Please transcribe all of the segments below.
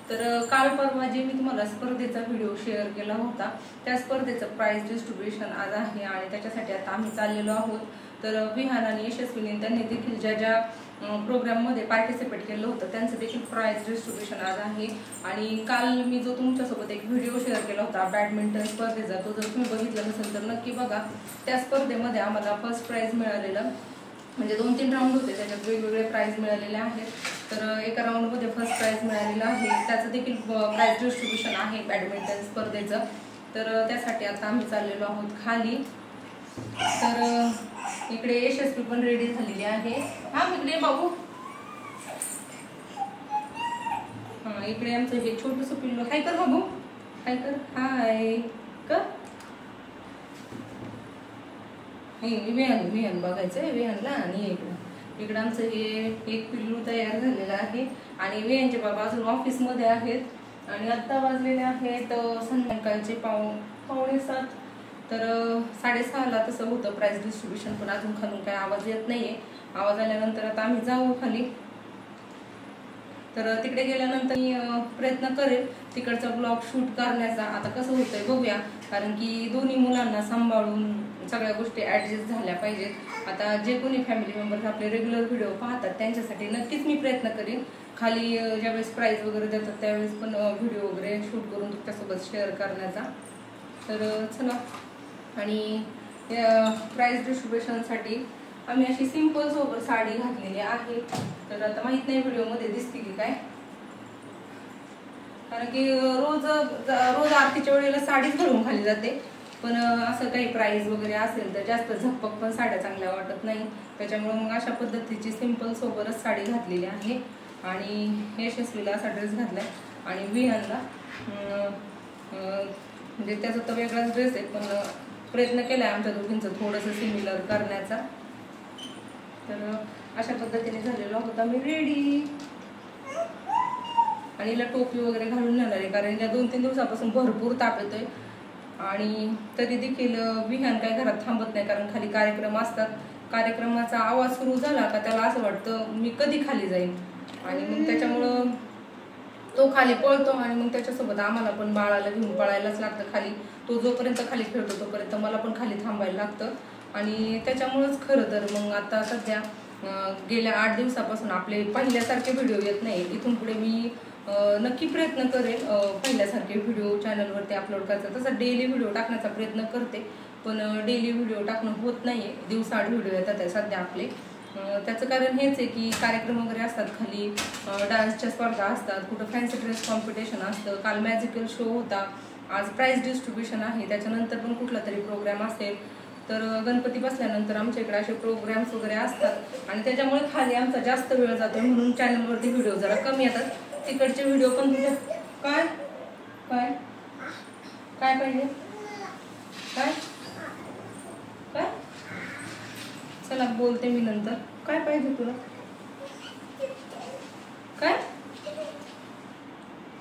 तर काल परवा जे मी तुम्हाला स्पर्धेचा व्हिडिओ शेअर केला होता त्या स्पर्धेचं प्राइस डिस्ट्रीब्युशन आज आहे आणि त्याच्यासाठी आता आम्ही चाललेलो आहोत। तर विहान आणि यशस्विनी त्यांनी देखील ज्या प्रोग्राम मध्ये पार्टिसिपेट केलं होतं त्यांचं देखील प्राइस डिस्ट्रीब्युशन आज आहे। आणि काल मी जो तुमच्यासोबत एक व्हिडिओ शेअर केला होता बॅडमिंटन स्पर्धेचा, तो जर तुम्ही बघितला नसेल तर नक्की बघा। त्या स्पर्धेमध्ये आम्हाला फर्स्ट प्राइज मिळालेलं, म्हणजे 2-3 राऊंड होते, त्याच्यात वेगवेगळे प्राइज मिळालेले आहेत। तर एका राऊंड मध्ये फर्स्ट प्राइज मिळालेला आहे, त्याचं देखील प्राइस डिस्ट्रीब्युशन आहे बॅडमिंटन स्पर्धेचं। तर त्यासाठी आता आम्ही चाललेलो आहोत खाली। तर इकडे यशस्वी पण रेडी झालेली आहे। हा इकडे बाबू, हा इकडे आमचं हे छोटंसं पिल्लू, हाय कर बाबू, हाय कर, हाय कर। विहान बघायचंय विहानला। आणि इकडं आमचं हे एक पिल्लू तयार झालेलं आहे आणि विहानचे बाबा अजून ऑफिस मध्ये आहेत आणि आता वाजलेले आहेत संध्याकाळचे 6:45। तर 6:30ला तसं होतं प्राइस डिस्ट्रीब्युशन, पण अजून खालून काही आवाज येत नाहीये। आवाज आल्यानंतर आता आम्ही जाऊ खाली। तर तिकडे गेल्यानंतर मी प्रयत्न करेल तिकडचा ब्लॉग शूट करण्याचा। आता कसं होतंय बघूया, कारण की दोन्ही मुलांना सांभाळून सगळ्या गोष्टी ऍडजस्ट झाल्या पाहिजेत। आता जे कोणी फॅमिली मेंबर्स आपले रेग्युलर व्हिडिओ पाहतात त्यांच्यासाठी नक्कीच मी प्रयत्न करेन खाली ज्यावेळेस प्राइज वगैरे देतात त्यावेळेस पण व्हिडिओ वगैरे शूट करून तुमच्यासोबत शेअर करण्याचा। तर चला, आणि प्राइस डिस्ट्रीब्युशनसाठी आम्ही अशी सिंपल सोबर साडी घातलेली आहे। तर आता माहित नाही व्हिडिओ मध्ये दिसते की काय, कारण की रोज आरतीच्या वेळेला साडीच घालून खाली जाते, पण असं काही प्राइस वगैरे असेल तर जास्त झकपक पण साड्या चांगल्या वाटत नाही, त्याच्यामुळे मग अशा पद्धतीची सिंपल सोबरच साडी घातलेली आहे। आणि यशस्वीला असा ड्रेस घातलाय आणि विहानला म्हणजे त्याचा तर वेगळाच ड्रेस आहे, पण प्रयत्न केलाय आमच्या दोघींचं थोडंसं सिमिलर करण्याचा। तर अशा पद्धतीने झालेलो आहोत आम्ही रेडी। आणि हिला टोपी वगैरे घालून नेणार आहे, कारण या 2-3 दिवसापासून भरपूर ताप येतोय आणि तरी देखील विहान काय घरात थांबत नाही, कारण खाली कार्यक्रम असतात। कार्यक्रमाचा आवाज सुरू झाला का त्याला असं वाटतं मी कधी खाली जाईन, आणि मग त्याच्यामुळं तो खाली पळतो आणि मग त्याच्यासोबत आम्हाला पण बाळाला घेऊन पळायलाच लागतं खाली। तो जोपर्यंत खाली खेळतो तोपर्यंत मला पण खाली थांबायला लागतं आणि त्याच्यामुळेच खरं तर मग आता सध्या गेल्या 8 दिवसापासून आपले पहिल्यासारखे व्हिडिओ येत नाही। इथून पुढे मी नक्की प्रयत्न करेन पहिल्यासारखे व्हिडिओ चॅनलवरती अपलोड करायचा, तसा डेली व्हिडिओ टाकण्याचा प्रयत्न करते, पण डेली व्हिडिओ टाकणं होत नाहीये, दिवसाआड व्हिडिओ येतात सध्या आपले। त्याचं कारण हेच आहे की कार्यक्रम वगैरे असतात खाली, डान्सच्या स्पर्धा असतात, कुठं फॅन्सी ड्रेस कॉम्पिटिशन असतं, काल मॅजिकल शो होता, आज प्राइस डिस्ट्रीब्युशन आहे, त्याच्यानंतर पण कुठला तरी प्रोग्राम असेल। तर गणपती बसल्यानंतर आमच्या इकडे असे प्रोग्राम्स वगैरे असतात आणि त्याच्यामुळे खाली आमचा जास्त वेळ जातो, म्हणून चॅनलवरती व्हिडिओ जरा कमी येतात। तिकडचे व्हिडिओ पण तुझ्या काय काय काय पाहिजे काय काय चला बोलते मी नंतर। काय पाहिजे तुला, काय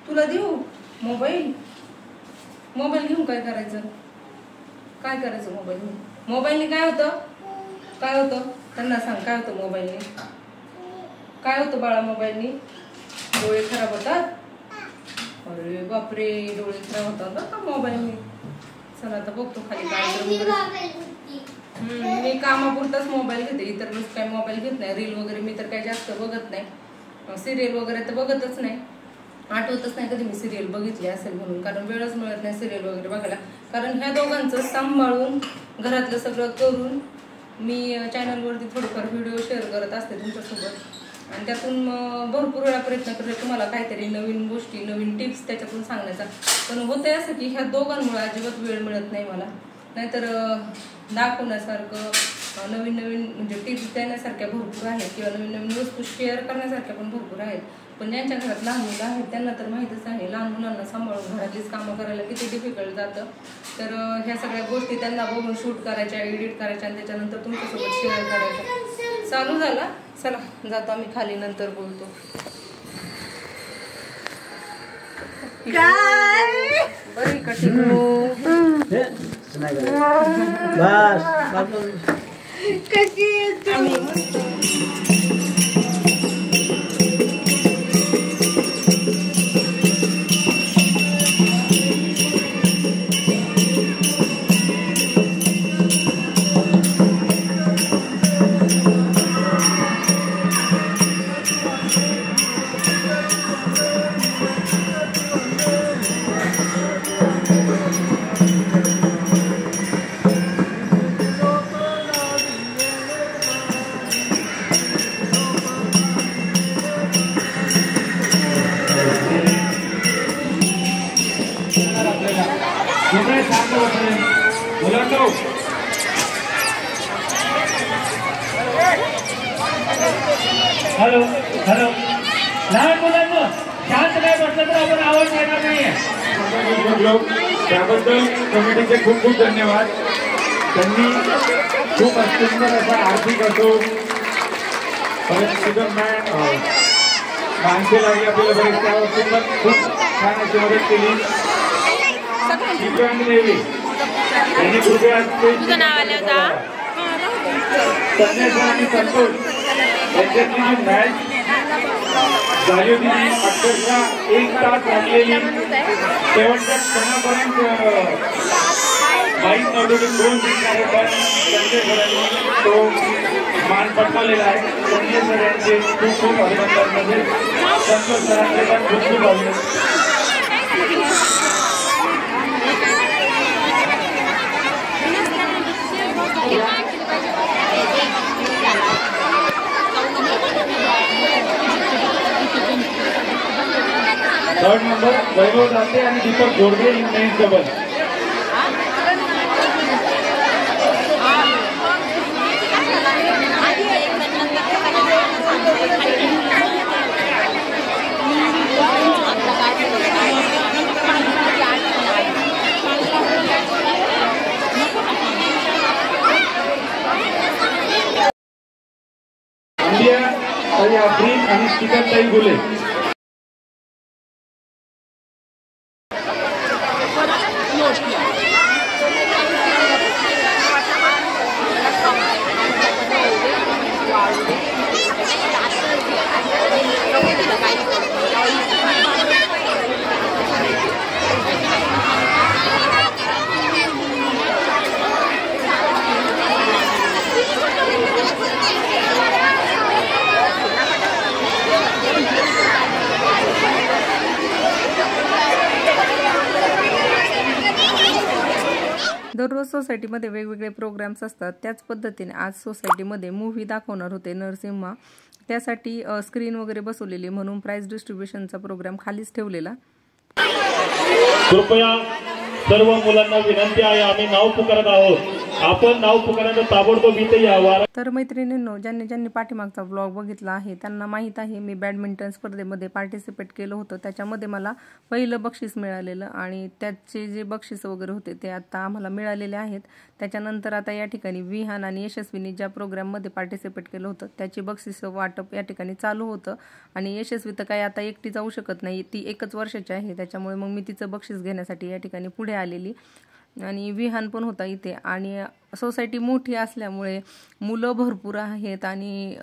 तुला देऊ मोबाईल? मोबाईल घेऊन काय करायचं, काय करायचं मोबाईल घेऊन? मोबाईलने काय होतं, काय होतं त्यांना सांग, काय होतं मोबाईलने? काय होतं बाळा मोबाईलने? डोळे खराब होतात? अरे बापरे, डोळे खराब होतात का मोबाईलने? चला आता बघतो खाली कार्यक्रम। मी कामापुरताच मोबाईल घेते, इतर वेळेस काही मोबाईल घेत नाही। रील वगैरे मी तर काही जास्त बघत नाही, सिरियल वगैरे तर बघतच नाही, आठवतच नाही कधी मी सिरियल बघितली असेल म्हणून, कारण वेळच मिळत नाही सिरियल वगैरे बघायला। कारण ह्या दोघांचं सांभाळून घरातलं सगळं करून मी चॅनलवरती थोडेफार व्हिडिओ शेअर करत असते तुमच्यासोबत, आणि त्यातून भरपूर वेळा प्रयत्न करते तुम्हाला काहीतरी नवीन गोष्टी, नवीन टिप्स त्याच्यातून सांगण्याचा। पण होतंय असं की ह्या दोघांमुळे अजिबात वेळ मिळत नाही मला, नाहीतर दाखवण्यासारखं नवीन नवीन म्हणजे टिप्स देण्यासारख्या भरपूर आहेत, किंवा नवीन नवीन वस्तू शेअर करण्यासारख्या पण भरपूर आहेत। पण ज्यांच्या घरात लहान मुलं आहेत त्यांना तर माहितच आहे, लहान मुलांना सांभाळून घरातलीच कामं करायला किती डिफिकल्ट जातं। तर ह्या सगळ्या गोष्टी त्यांना बघून शूट करायच्या, एडिट करायच्या आणि त्याच्यानंतर तुमच्यासोबत शेअर करायच्या। चालू झाला, चला जातो आम्ही खाली, नंतर बोलतो। बरी कशी काय शांत बसले मुलांनो. हॅलो हॅलो, लहान मुलांनो शांत नाही बसलं तर आपण आवाज येणार नाहीये. त्याबद्दल कमिटीचे खूप खूप धन्यवाद. त्यांनी खूप सुंदर असा आर्थिक असो परत माणसे लागली आपल्याला बरेच त्या बाबतीत पण खूप छान अशी मदत केली. देवी यांनी कृपया संजय सर आणि संतोष यांच्यातली जी मॅच झाली होती अक्षरशः 1 तास लागलेली. शेवटच्या क्षणापर्यंत माहीत नव्हतं की 2 जिंकणारे, पण संजय सरांनी तो मान पटकावलेला आहे. संजय सर यांचे खूप खूप अभिनंदन. म्हणजे संतोष सरांचे पण खूप खूप अभिनंदन. थर्ड नंबर वैभव दाते आणि Deepak Jodge in men's double. India Tai Afreen आणि स्टिकर ताई गुले. दररोज सोसायटीमध्ये वेगवेगळे प्रोग्राम्स असतात. त्याच पद्धतीने आज सोसायटीमध्ये मूव्ही दाखवणार होते नरसिंहा. त्यासाठी स्क्रीन वगैरे बसवलेली, म्हणून प्राइस डिस्ट्रीब्युशनचा प्रोग्राम खालीच ठेवलेला. कृपया सर्व मुलांना विनंती आहे, आम्ही नाव पुकारत आहोत. आपण नाव पुकारण्याचा ताबडतोब इथे यावा. तर मैत्रिणींनो, ज्यांनी पाठीमागचा ब्लॉग बघितला आहे त्यांना माहीत आहे मी बॅडमिंटन स्पर्धेमध्ये पार्टिसिपेट केलं होतं. त्याच्यामध्ये मला पहिलं बक्षीस मिळालेलं आणि त्याचे जे बक्षीस वगैरे होते ते आता आम्हाला मिळालेले आहेत. त्याच्यानंतर आता या ठिकाणी विहान आणि यशस्वीनी ज्या प्रोग्राममध्ये पार्टिसिपेट केलं होतं त्याची बक्षीस वाटप या ठिकाणी चालू होतं. आणि यशस्वी तर काही आता एकटी जाऊ शकत नाही, ती 1 वर्षाची आहे. त्याच्यामुळे मग मी तिचं बक्षीस घेण्यासाठी या ठिकाणी पुढे आलेली. आणि विहान पण होता इथे. आणि सोसायटी मोठी असल्यामुळे मुलं भरपूर आहेत आणि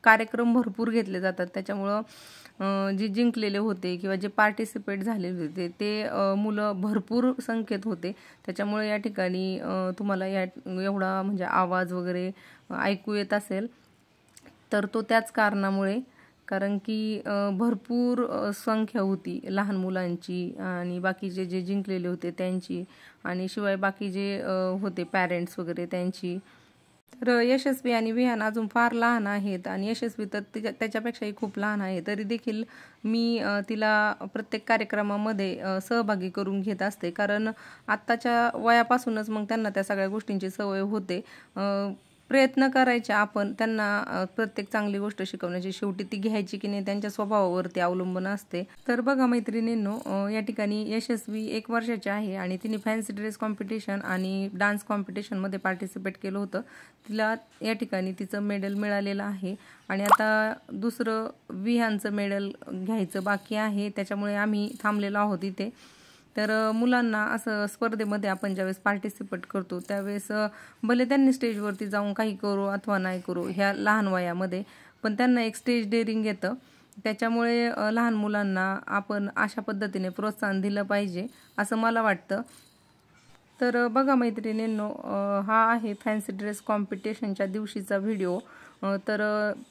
कार्यक्रम भरपूर घेतले जातात. त्याच्यामुळं जे जिंकलेले होते किंवा जे पार्टिसिपेट झालेले होते ते मुलं भरपूर संख्येत होते. त्याच्यामुळे या ठिकाणी तुम्हाला एवढा म्हणजे आवाज वगैरे ऐकू येत असेल तर तो त्याच कारणामुळे, कारण की भरपूर संख्या होती लहान मुलांची आणि बाकीचे जे जिंकलेले होते त्यांची, आणि शिवाय बाकी जे होते पॅरेंट्स वगैरे त्यांची. तर यशस्वी आणि विहान अजून फार लहान आहेत आणि यशस्वी तर त्याच्यापेक्षाही खूप लहान आहे. तरी देखील मी तिला प्रत्येक कार्यक्रमामध्ये सहभागी करून घेत असते, कारण आत्ताच्या वयापासूनच मग त्यांना त्या सगळ्या गोष्टींची सवय होते. प्रयत्न करायचे आपण त्यांना प्रत्येक चांगली गोष्ट शिकवण्याची. शेवटी ती घ्यायची की नाही त्यांच्या स्वभावावरती अवलंबून असते. तर बघा मैत्रिणींनो, या ठिकाणी यशस्वी 1 वर्षाची आहे आणि तिने फॅन्सी ड्रेस कॉम्पिटिशन आणि डान्स कॉम्पिटिशनमध्ये पार्टिसिपेट केलं होतं. तिला या ठिकाणी तिचं मेडल मिळालेलं आहे. आणि आता दुसरं विहानचं मेडल घ्यायचं बाकी आहे, त्याच्यामुळे आम्ही थांबलेलो आहोत इथे. तर मुलांना असं स्पर्धेमध्ये आपण ज्यावेळेस पार्टिसिपेट करतो त्यावेळेस भले त्यांनी स्टेजवरती जाऊन काही करू अथवा नाही करू ह्या लहान वयामध्ये, पण त्यांना एक स्टेज डेअरिंग येतं. त्याच्यामुळे लहान मुलांना आपण अशा पद्धतीने प्रोत्साहन दिलं पाहिजे असं मला वाटतं. तर बघा मैत्रिणींनो, हा आहे फॅन्सी ड्रेस कॉम्पिटिशनच्या दिवशीचा व्हिडिओ. तर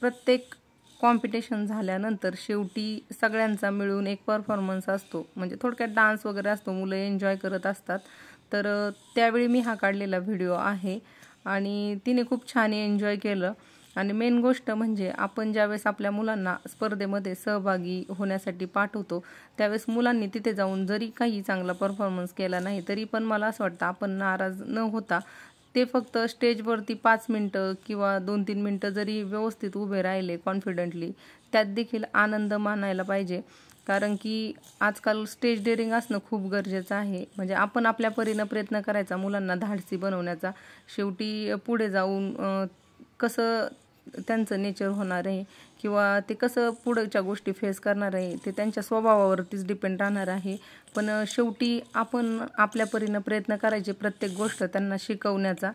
प्रत्येक कॉम्पिटिशन झाल्यानंतर शेवटी सगळ्यांचा मिळून एक परफॉर्मन्स असतो, म्हणजे थोडक्यात डान्स वगैरे असतो, मुलं एन्जॉय करत असतात. तर त्यावेळी मी हा काढलेला व्हिडिओ आहे आणि तिने खूप छान एन्जॉय केलं. आणि मेन गोष्ट म्हणजे आपण ज्यावेळेस आपल्या मुलांना स्पर्धेमध्ये सहभागी होण्यासाठी पाठवतो त्यावेळेस मुलांनी तिथे जाऊन जरी काही चांगला परफॉर्मन्स केला नाही तरी पण मला असं वाटतं आपण नाराज न होता ते फक्त स्टेजवरती 5 मिनटं किंवा 2-3 मिनटं जरी व्यवस्थित उभे राहिले कॉन्फिडंटली त्यात देखील आनंद मानायला पाहिजे. कारण की आजकाल स्टेज डेअरिंग असणं खूप गरजेचं आहे. म्हणजे आपण आपल्या परीनं प्रयत्न करायचा मुलांना धाडसी बनवण्याचा. शेवटी पुढे जाऊन कसं त्यांचं नेचर होणार आहे किंवा ते कसं पुढच्या गोष्टी फेस करणार आहे ते त्यांच्या स्वभावावरतीच डिपेंड राहणार आहे. पण शेवटी आपण आपल्या परीनं प्रयत्न करायचे प्रत्येक गोष्ट त्यांना शिकवण्याचा.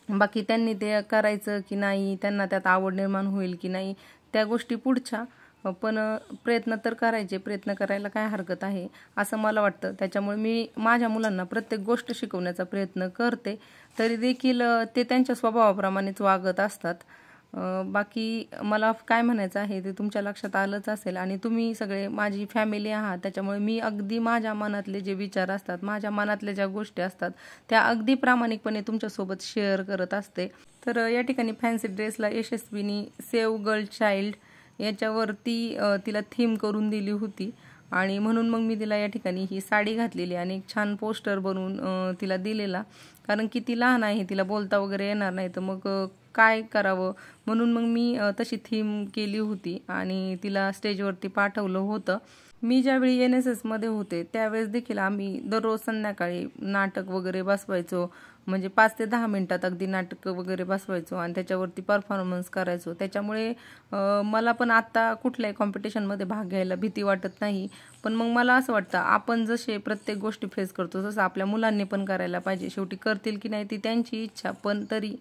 बाकी त्यांनी ते करायचं की नाही, त्यांना त्यात आवड निर्माण होईल की नाही त्या गोष्टी पुढच्या, पण प्रयत्न तर करायचे. प्रयत्न करायला काय हरकत आहे असं मला वाटतं. त्याच्यामुळे मी माझ्या मुलांना प्रत्येक गोष्ट शिकवण्याचा प्रयत्न करते. तरी देखील ते त्यांच्या स्वभावाप्रमाणेच वागत असतात. बाकी मला काय म्हणायचं आहे ते तुमच्या लक्षात आलंच असेल आणि तुम्ही सगळे माझी फॅमिली आहात. त्याच्यामुळे मी अगदी माझ्या मनातले जे विचार असतात, माझ्या मनातल्या ज्या गोष्टी असतात त्या अगदी प्रामाणिकपणे तुमच्यासोबत शेअर करत असते. तर या ठिकाणी फॅन्सी ड्रेसला यशस्वीनी सेव्ह गर्ल चाइल्ड याच्यावरती तिला थीम करून दिली होती आणि म्हणून मग मी तिला या ठिकाणी ही साडी घातलेली आणि एक छान पोस्टर बनवून तिला दिलेला. कारण की ती लहान आहे, तिला बोलता वगैरे येणार नाही तर मग काय करावं म्हणून मग मी तशी थीम केली होती आणि तिला स्टेजवरती पाठवलं होतं. मी ज्यावेळी NSSमध्ये होते त्यावेळेस देखील आम्ही दररोज संध्याकाळी नाटक वगैरे बसवायचो. म्हणजे 5 ते 10 मिनिटात अगदी नाटक वगैरे बसवायचो आणि त्याच्यावरती परफॉर्मन्स करायचो. त्याच्यामुळे मला पण आत्ता कुठल्याही कॉम्पिटिशनमध्ये भाग घ्यायला भीती वाटत नाही. पण मग मला असं वाटतं आपण जसे प्रत्येक गोष्टी फेस करतो तसं आपल्या मुलांनी पण करायला पाहिजे. शेवटी करतील की नाही ती त्यांची इच्छा, पण तरी